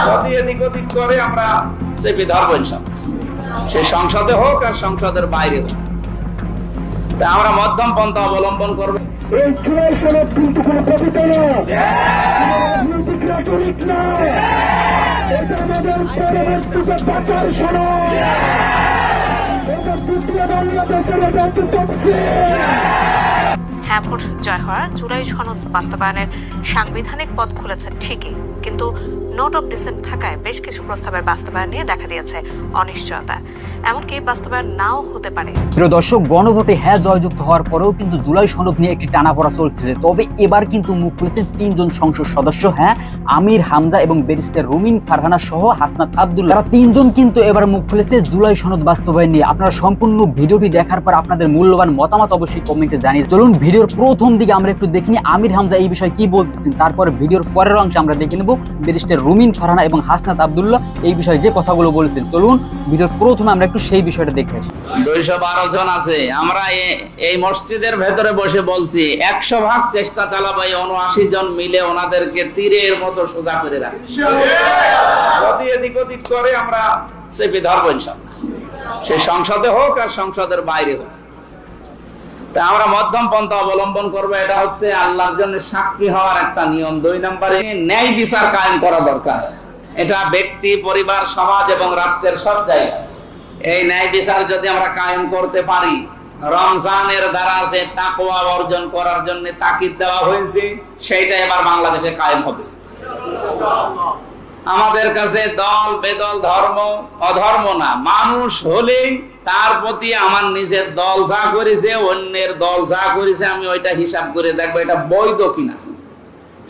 যদি এদিক ওদিক করে আমরা চেপে ধরবো ইনশাআল্লাহ, সে সংসদে হোক আর সংসদের বাইরে হোক। তা আমরা মধ্যম পন্থা অবলম্বন করবো। এই জুলাই সনদ কিন্তু কোনো কবিতা না, রাজনৈতিক রেটরিক না, এটা আমাদের পরবর্তীতে বাঁচার সনদ, এটা দ্বিতীয় বাংলাদেশের এটা একটু হ্যাঁ ভোট জয় হওয়ার জুলাই সনদ বাস্তবায়নের সাংবিধানিক পথ খুলেছে ঠিকই, কিন্তু নোট অফ ডিসেন্ট থাকায় বেশ কিছু প্রস্তাবের বাস্তবায়ন নিয়ে দেখা দিয়েছে অনিশ্চয়তা, এমনকি বাস্তবায়ন নাও হতে পারে। প্রিয় দর্শক, গণভোটে হ্যাঁ জয়যুক্ত হওয়ার পরেও কিন্তু জুলাই সনদ নিয়ে একটি টানাপোড়া চলছে। তবে এবার কিন্তু মুখ খুলেছেন তিনজন সংসদ সদস্য, হ্যাঁ আমির হামজা এবং ব্যারিস্টার রুমিন ফারহানা সহ হাসনাত আব্দুল্লাহ, তারা তিনজন কিন্তু এবার মুখ খুলেছে জুলাই সনদ বাস্তবায়ন নিয়ে। আপনারা সম্পূর্ণ ভিডিওটি দেখার পর আপনাদের মূল্যবান মতামত অবশ্যই কমেন্টে জানিয়ে। চলুন ভিডিওর প্রথম দিকে আমরা একটু দেখে নিই আমির হামজা এই বিষয়ে কি বলতেছেন, তারপরে ভিডিওর পরের অংশে আমরা দেখে নেব ব্যারিস্টার রুমিন ফারহানা এবং হাসনাত আব্দুল্লাহ এই বিষয়ে যে কথাগুলো বলেছেন। চলুন ভিডিওর প্রথমে আমরা একটু সেই বিষয়টা দেখে আসি। 212 জন আছে, আমরা এই মসজিদের ভেতরে বসে বলছি 100 ভাগ চেষ্টা চালাবো 79 জন মিলে ওনাদেরকে তীরের মতো সোজা করে রাখি। যদি এদিক ওদিক করে আমরা চেপে ধরবো ইনশাআল্লাহ, সে সংসদে হোক আর সংসদের বাইরে হোক। তা আমরা মধ্যম পন্থা অবলম্বন করবো। এটা হচ্ছে আল্লাহর জন্য সাক্ষী হওয়ার একটা নিয়ম। 2 নম্বরে ন্যায় বিচার কায়েম করা দরকার। এটা ব্যক্তি, পরিবার, সমাজ এবং রাষ্ট্রের সব জায়গায় এই ন্যায় বিচার যদি আমরা কায়েম করতে পারি, রমজানের দ্বারা যে তাকওয়া অর্জন করার জন্য তাকিদ দেওয়া হয়েছে সেইটা এবার বাংলাদেশে কায়েম হবে। আমাদের কাছে দল বেদল, ধর্ম অধর্ম না, মানুষ হলেই তার প্রতি আমার নিজের দল যা করেছে, অন্যের দল যা করেছে, আমি ওইটা হিসাব করে দেখবো এটা বৈধ কিনা।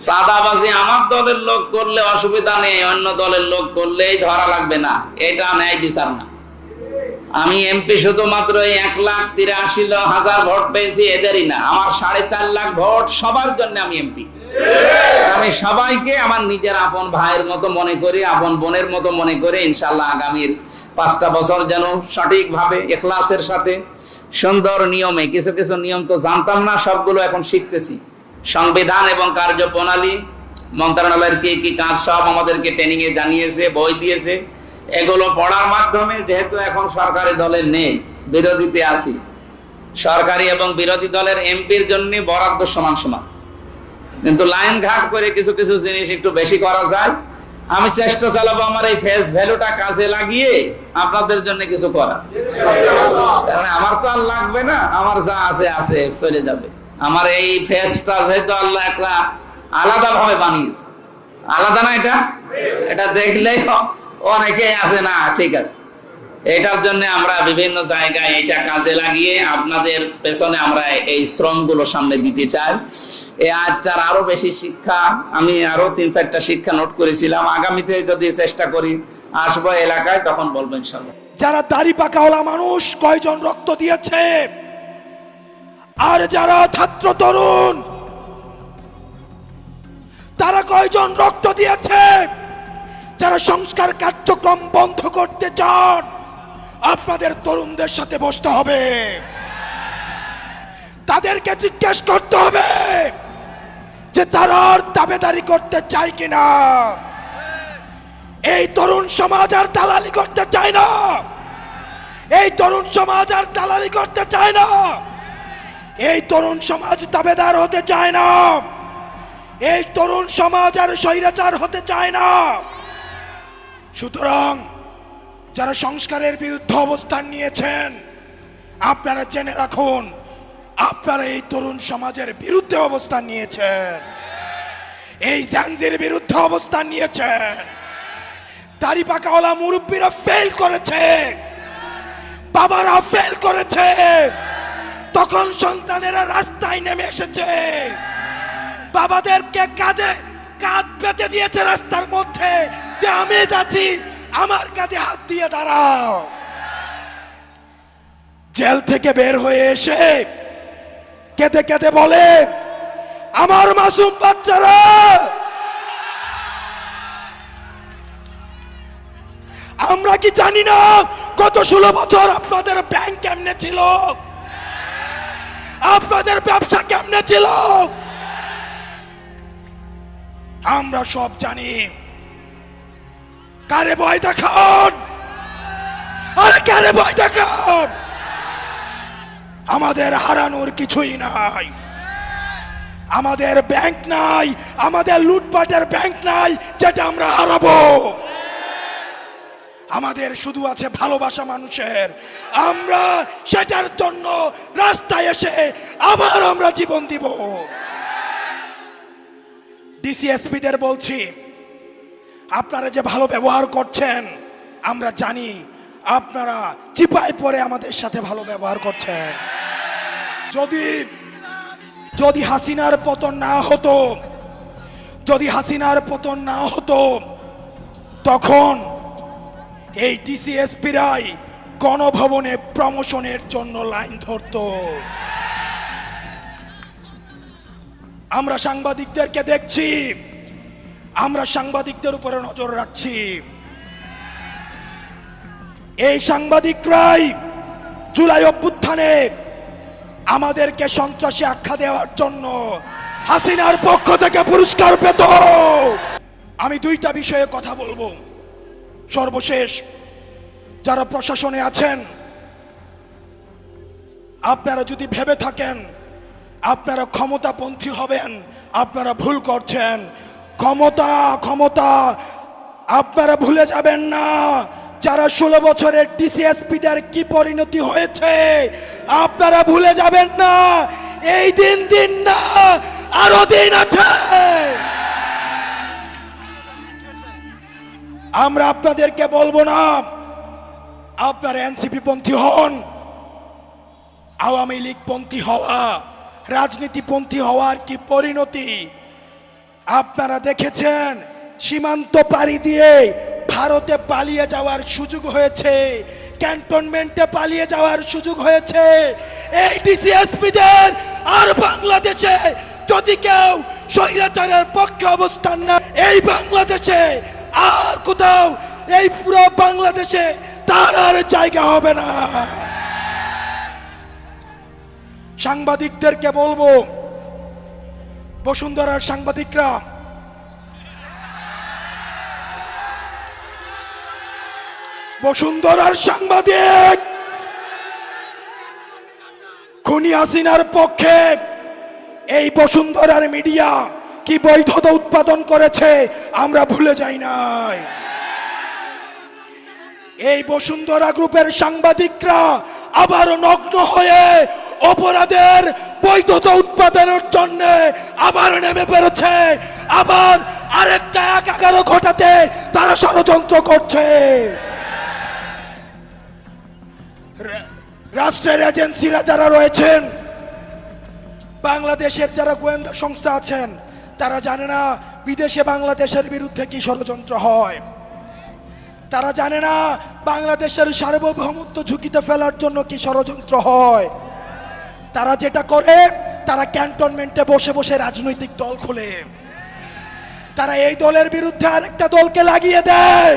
সাদাবাজি আমার দলের লোক করলে অসুবিধা নেই, অন্য দলের লোক করলেই ধরা লাগবে না, এটা ন্যায় বিচার না। আমি এমপি শুধুমাত্র 1,83,000 ভোট পেয়েছি এদেরই না, আমার 4.5 লাখ ভোট সবার জন্য আমি এমপি। আমি সবাইকে আমার নিজের আপন ভাইয়ের মতো মনে করি, আপন বোনের মতো মনে করে ইনশাআল্লাহ আগামীর 5টা বছর যেন সঠিকভাবে ইখলাসের সাথে সুন্দর নিয়মে, কিছু কিছু নিয়ম তো জানতাম না, সবগুলো এখন শিখতেছি। সংবিধান এবং কার্যপ্রণালী মন্ত্রণালয়ের কি কি কাজ সব আমাদেরকে ট্রেনিং এ জানিয়েছে, বই দিয়েছে। এগুলো পড়ার মাধ্যমে, যেহেতু এখন সরকারি দলে নেই, বিরোধীতে আছি, সরকারি এবং বিরোধী দলের এমপির জন্য বরাদ্দ সমান সমান, কিন্তু লাইন ঘাট করে কিছু কিছু জিনিস একটু বেশি করা যায়। আমি চেষ্টা চালাবো আমার এই ফেস ভ্যালুটা কাজে লাগিয়ে আপনাদের জন্য কিছু করা। কারণ আমার তো আর লাগবে না, আমার যা আছে আছে চলে যাবে। আমার এই ফেসটা যেহেতু আল্লাহ একটা আলাদা ভাবে বানিয়েছে, আলাদা না, এটা দেখলেই অনেকেই আছে না, ঠিক আছে। এটার জন্য আমরা বিভিন্ন জায়গায় এটা কাজে লাগিয়ে আপনাদের পেছনে আমরা এই শ্রমগুলো সামনে দিতে চাই। এই আজটার আরো বেশি শিক্ষা, আমি আরো 3-4টা শিক্ষা নোট করেছিলাম, আগামীতে যদি চেষ্টা করি আসবো এলাকায়, তখন বলবো ইনশাআল্লাহ। যারা দাড়ি পাকাওয়ালা মানুষ কয়জন রক্ত দিয়েছে, আর যারা ছাত্র তরুণ তারা কয়জন রক্ত দিয়েছে। যারা সংস্কার কার্যক্রম বন্ধ করতে চান, আপনাদের তরুণদের সাথে বসতে হবে, তাদেরকে জিজ্ঞেস করতে হবে যে তারা আর দাবেদারি করতে চায় কিনা। এই তরুণ সমাজ আর দালালি করতে চায় না, এই তরুণ সমাজ আর দালালি করতে চায় না, এই তরুণ সমাজ দাবেদার হতে চায় না, এই তরুণ সমাজ আর স্বৈরাচার হতে চায় না। সুতরাং যারা সংস্কারের বিরুদ্ধে অবস্থান নিয়েছেন, আপনারা জেনে রাখুন আপনারা এই তরুণ সমাজের বিরুদ্ধে অবস্থান নিয়েছেন, এই জাঞ্জির বিরুদ্ধে অবস্থান নিয়েছেন। দাড়ি পাকাওয়ালা মুরব্বীরা ফেল করেছে, বাবারা ফেল করেছে, তখন সন্তানেরা রাস্তায় নেমে এসেছে, বাবাদেরকে কাঁধে কাঁধ পেতে দিয়েছে রাস্তার মধ্যে যে আমি যাচ্ছি, আমার কাঁধে হাত দিয়ে দাঁড়াও। জেল থেকে বের হয়ে এসে কেঁদে কেঁদে বলে, আমার মাসুম বাচ্চারা, আমরা কি জানি না গত 16 বছর আপনাদের ব্যাংক কেমনে ছিল, আপনাদের ব্যবসা কেমনে ছিল, আমরা সব জানি। কারে ভয় দেখান, আরে কারে ভয় দেখান? আমাদের হারানোর কিছুই নাই। আমাদের ব্যাংক নাই, আমাদের লুটপাটের ব্যাংক নাই যেটা আমরা হারাবো। আমাদের শুধু আছে ভালোবাসা মানুষের। আমরা সেটার জন্য রাস্তায় এসে আবার আমরা জীবন দিব। ডিসিএসপিদের বলছি, আপনারা যে ভালো ব্যবহার করছেন আমরা জানি, আপনারা চিপায় পড়ে আমাদের সাথে ভালো ব্যবহার করছেন। যদি হাসিনার পতন না হতো, যদি হাসিনার পতন না হতো, তখন এই ডিসিএসপিরাই গণভবনে প্রমোশনের জন্য লাইন ধরতো। আমরা সাংবাদিকদেরকে দেখছি, আমরা সাংবাদিকদের উপরে নজর রাখছি। এই সাংবাদিকরাই জুলাই অভ্যুত্থানে আমাদেরকে সন্ত্রাসী আখ্যা দেওয়ার জন্য হাসিনার পক্ষ থেকে পুরস্কার পেত। আমি দুইটা বিষয়ে কথা বলবো। সর্বশেষ, যারা প্রশাসনে আছেন, আপনারা যদি ভেবে থাকেন আপনারা ক্ষমতাপন্থী হবেন, আপনারা ভুল করছেন। ক্ষমতা ক্ষমতা আপনারা ভুলে যাবেন না যারা 16 বছরের ডিসিএসপিদের কি পরিণতি হয়েছে, আপনারা ভুলে যাবেন না। এই দিন না, আরো দিন আছে। আমরা আপনাদেরকে বলবো না আপনারা এনসিপি পন্থী হন। আওয়ামী লীগ পন্থী হওয়া, রাজনীতিপন্থী হওয়ার কি পরিণতি আপনারা দেখেছেন। সীমান্ত পাড়ি দিয়ে ভারতে পালিয়ে যাওয়ার সুযোগ হয়েছে, ক্যান্টনমেন্টে পালিয়ে যাওয়ার সুযোগ হয়েছে। এই ডিসিএসপিদের আর বাংলাদেশে যদি কেউ স্বৈরাচারের পক্ষে অবস্থান না, এই বাংলাদেশে আর কোথাও, এই পুরো বাংলাদেশে তার আর জায়গা হবে না। সাংবাদিকদেরকে বলবো, বসুন্ধরার সাংবাদিকরা, বসুন্ধরার সাংবাদিক খুনি হাসিনার পক্ষে এই বসুন্ধরার মিডিয়া কি বৈধতা উৎপাদন করেছে আমরা ভুলে যাই নাই। এই বসুন্ধরা গ্রুপের সাংবাদিকরা আবার নগ্ন হয়ে অপরাধের বৈধতা উৎপাদনের জন্য আবার নেমে পেরেছে। আবার আরেকটা 11 ঘটাতে তারা ষড়যন্ত্র করছে। রাষ্ট্রের এজেন্সিরা যারা রয়েছেন, বাংলাদেশের যারা গোয়েন্দা সংস্থা আছেন, তারা জানে না বিদেশে বাংলাদেশের বিরুদ্ধে কি ষড়যন্ত্র হয়। তারা জানে না বাংলাদেশের সার্বভৌমত্ব ঝুঁকিতে ফেলার জন্য কি ষড়যন্ত্র হয়। তারা যেটা করে, তারা ক্যান্টনমেন্টে বসে বসে রাজনৈতিক দল খোলে। তারা এই দলের বিরুদ্ধে আরেকটা দলকে লাগিয়ে দেয়,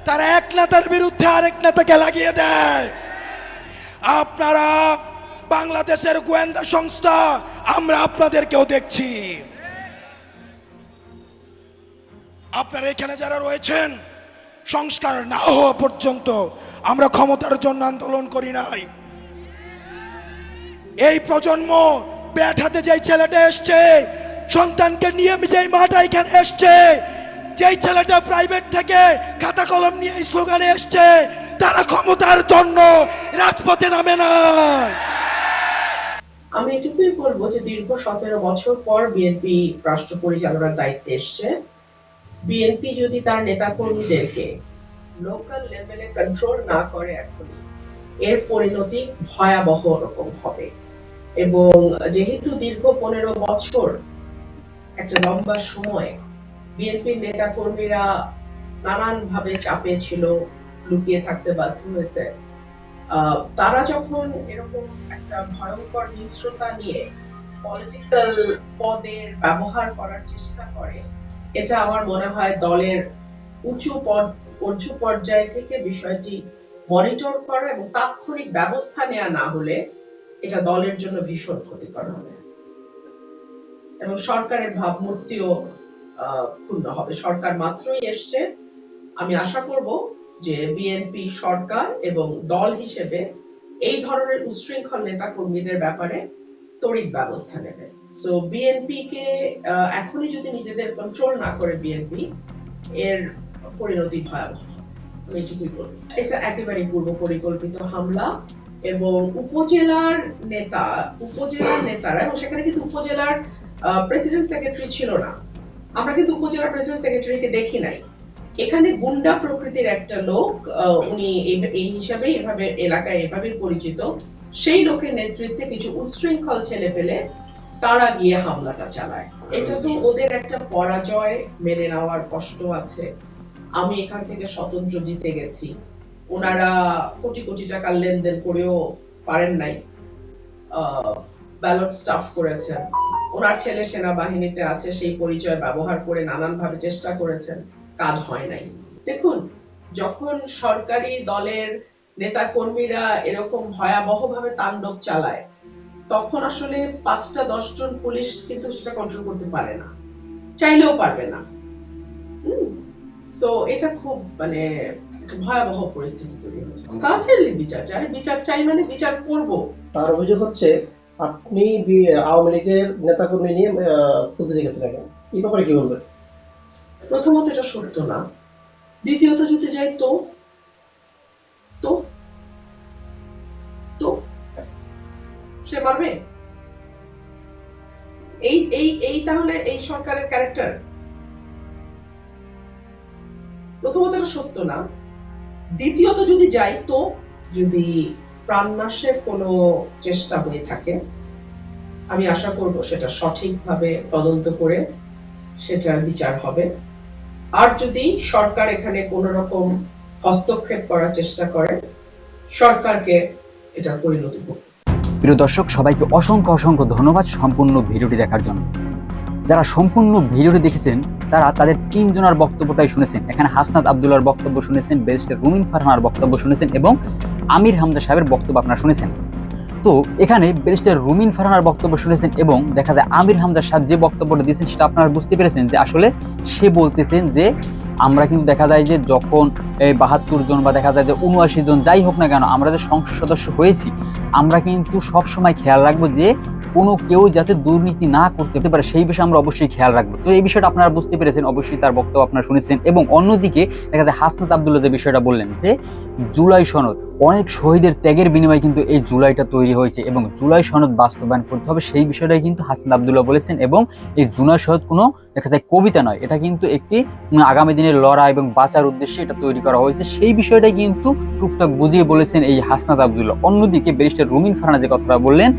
তারা এক নেতার বিরুদ্ধে আরেক নেতাকে লাগিয়ে দেয়। আপনারা বাংলাদেশের গোয়েন্দা সংস্থা, আমরা আপনাদেরকেও দেখছি। আপনারা এখানে যারা রয়েছেন, সংস্কার না হওয়া পর্যন্ত আমরা ক্ষমতার জন্য আন্দোলন করি নাই। এই প্রজন্ম ব্যাট হাতে যেই ছেলেটা এসছে, সন্তানকে নিয়ে যেই মাটা এখানে এসছে, যেই ছেলেটা প্রাইভেট থেকে খাতা কলম নিয়ে স্লোগানে এসছে, তারা ক্ষমতার জন্য রাজপথে নামে না। আমি এটুকুই বলবো যে দীর্ঘ 17 বছর পর বিএনপি রাষ্ট্র পরিচালনার দায়িত্বে এসছে। বিএনপি যদি তার নেতা কর্মীদেরকে লোকাল লেভেলে কন্ট্রোল না করে এখনই, এর পরিণতি ভয়াবহ রকম হবে। এবং যেহেতু দীর্ঘ 15 বছর একটা লম্বা সময় বিএনপির নেতা কর্মীরা নানান ভাবে চাপে ছিল, লুকিয়ে থাকতে বাধ্য হয়েছে, তারা যখন এরকম একটা ভয়ঙ্কর হিংস্রতা নিয়ে পলিটিক্যাল পদের ব্যবহার করার চেষ্টা করে, এটা আমার মনে হয় দলের উঁচু পর্যায় থেকে বিষয়টি মনিটর করা এবং তাৎক্ষণিক ব্যবস্থা নেওয়া না হলে এটা দলের জন্য ভীষণ ক্ষতিকর হবে এবং সরকারের ভাবমূর্তিও ক্ষুণ্ণ হবে। সরকার মাত্রই এসছে, আমি আশা করব যে বিএনপি সরকার এবং দল হিসেবে এই ধরনের উচ্ছৃঙ্খল নেতা কর্মীদের ব্যাপারে তড়িৎ ব্যবস্থা নেবে। সো বিএনপি কে এখনই যদি নিজেদের কন্ট্রোল না করে বিএনপি, এর পরিণতি ভয়াবহ। আমি এটুকুই বলবো। এটা একেবারে পূর্ব পরিকল্পিত হামলা এবং উপজেলার নেতারা, এবং সেখানে কিন্তু উপজেলার প্রেসিডেন্ট সেক্রেটারি ছিল না। আমরা কিন্তু উপজেলার প্রেসিডেন্ট সেক্রেটারিকে দেখি নাই। এখানে গুন্ডা প্রকৃতির একটা লোক, উনি এই হিসাবে এভাবে এলাকায় এভাবে পরিচিত, সেই লোকের নেতৃত্বে কিছু উচ্ছৃঙ্খল ছেলে পেলে তারা গিয়ে হামলাটা চালায়। এটা তো ওদের একটা পরাজয়, মেনে নেওয়ার কষ্ট আছে। আমি এখান থেকে স্বতন্ত্র জিতে গেছি, ওনারা কোটি কোটি টাকার লেনদেন করেও পারেন নাই, ব্যালট স্টাফ করেছেন, ওনার ছেলে সেনাবাহিনীতে আছে, সেই পরিচয় ব্যবহার করে নানান ভাবে চেষ্টা করেছেন, কাজ হয় নাই। দেখুন, যখন সরকারি দলের নেতা কর্মীরা এরকম ভয়াবহ ভাবে তাণ্ডব চালায়, তখন আসলে 5-10 জন পুলিশ কিন্তু সেটা কন্ট্রোল করতে পারে না, চাইলেও পারবে না। সো এটা খুব মানে ভয়াবহ পরিস্থিতি তৈরি হয়েছে। সার্টেনলি বিচার চাই, বিচার চাই মানে বিচার করব। তার অভিযোগ হচ্ছে আপনি আওয়ামী লীগের নেতাকর্মী নিয়ে খুঁজতে গেছেন, এই ব্যাপারে কি বলবেন? প্রথমত এটা সত্য না, দ্বিতীয়ত যদি যাই তো তো তো সে পারবে? এই তাহলে এই সরকারের ক্যারেক্টার? প্রথমত এটা সত্য না, দ্বিতীয়ত যদি যাই তো, যদি প্রাণনাশের কোনো চেষ্টা হয়ে থাকে, আমি আশা করব সেটা সঠিকভাবে তদন্ত করে সেটার বিচার হবে। আর যদি সরকার এখানে কোন রকম হস্তক্ষেপ করার চেষ্টা করে, সরকারকে এটার পরিণতি করবে। প্রিয় দর্শক, সবাইকে অসংখ্য অসংখ্য ধন্যবাদ সম্পূর্ণ ভিডিওটি দেখার জন্য। যারা সম্পূর্ণ ভিডিওটি দেখেছেন তারা তাদের 3 জনের বক্তব্যটাই শুনেছেন। এখানে হাসনাত আব্দুল্লাহর বক্তব্য শুনেছেন, ব্যারিস্টার রুমিন ফারহানার বক্তব্য শুনেছেন এবং আমির হামজা সাহেবের বক্তব্য আপনারা শুনেছেন। তো এখানে ব্যারিস্টার রুমিন ফারহানার বক্তব্য শুনেছেন এবং দেখা যায় আমির হামজা সাহেব যে বক্তব্যটা দিয়েছেন সেটা আপনারা বুঝতে পেরেছেন যে আসলে সে বলতেছেন যে আমরা কিন্তু দেখা যায় যে যখন 72 জন বা দেখা যায় যে 79 জন যাই হোক না কেন আমরা যে সংসদ সদস্য হয়েছি, আমরা কিন্তু সব সময় খেয়াল রাখবো যে কোনো কেউ যাতে দুর্নীতি না করতে পারে সেই বিষয়ে আমরা অবশ্যই খেয়াল রাখবো। তো এই বিষয়টা আপনারা বুঝতে পেরেছেন, অবশ্যই তার বক্তব্য আপনারা শুনেছেন। এবং অন্যদিকে দেখা যায় হাসনাত আব্দুল্লাহ যে বিষয়টা বললেন যে জুলাই সনদ, অনেক শহীদের ত্যাগের বিনিময়ে কিন্তু এই জুলাইটা তৈরি হয়েছে এবং জুলাই সনদ বাস্তবায়ন করতে হবে, সেই বিষয়টাই কিন্তু হাসনাত আব্দুল্লাহ বলেছেন। এবং এই জুলাই সনদ কোনো দেখা যায় কবিতা নয়, এটা কিন্তু একটি আগামী দিনের লড়াই এবং বাঁচার উদ্দেশ্যে এটা তৈরি করা হয়েছে, সেই বিষয়টাই কিন্তু টুকটাক বুঝিয়ে বলেছেন এই হাসনাত আব্দুল্লাহ। অন্যদিকে ব্যারিস্টার রুমিন ফারহানা যে কথাটা বললেন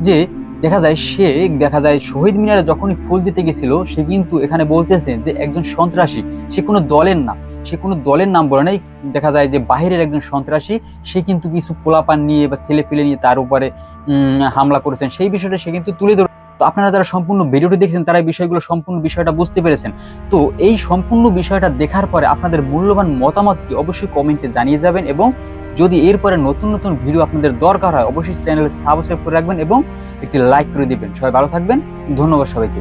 যে দেখা যায় শহীদ মিনারে যখনই ফুল দিতে গেছিল সে কিন্তু এখানে বলতেছে যে একজন সন্ত্রাসী, সে কোনো দলের না, সে কোনো দলের নাম বলে নাই, দেখা যায় যে বাহিরের একজন সন্ত্রাসী, সে কিন্তু কিছু পোলাপান নিয়ে বা ছেলে পেলে নিয়ে তার উপরে হামলা করেছেন, সেই বিষয়টা সে কিন্তু তুলে ধরে। তো আপনারা যারা সম্পূর্ণ ভিডিওটি দেখছেন তারা এই বিষয়গুলো সম্পূর্ণ বিষয়টা বুঝতে পেরেছেন। তো এই সম্পূর্ণ বিষয়টা দেখার পরে আপনাদের মূল্যবান মতামত কি অবশ্যই কমেন্টে জানিয়ে যাবেন এবং যদি এরপরে নতুন নতুন ভিডিও আপনাদের দরকার হয় অবশ্যই চ্যানেল সাবস্ক্রাইব করে রাখবেন এবং একটি লাইক করে দিবেন। সবাই ভালো থাকবেন, ধন্যবাদ সবাইকে।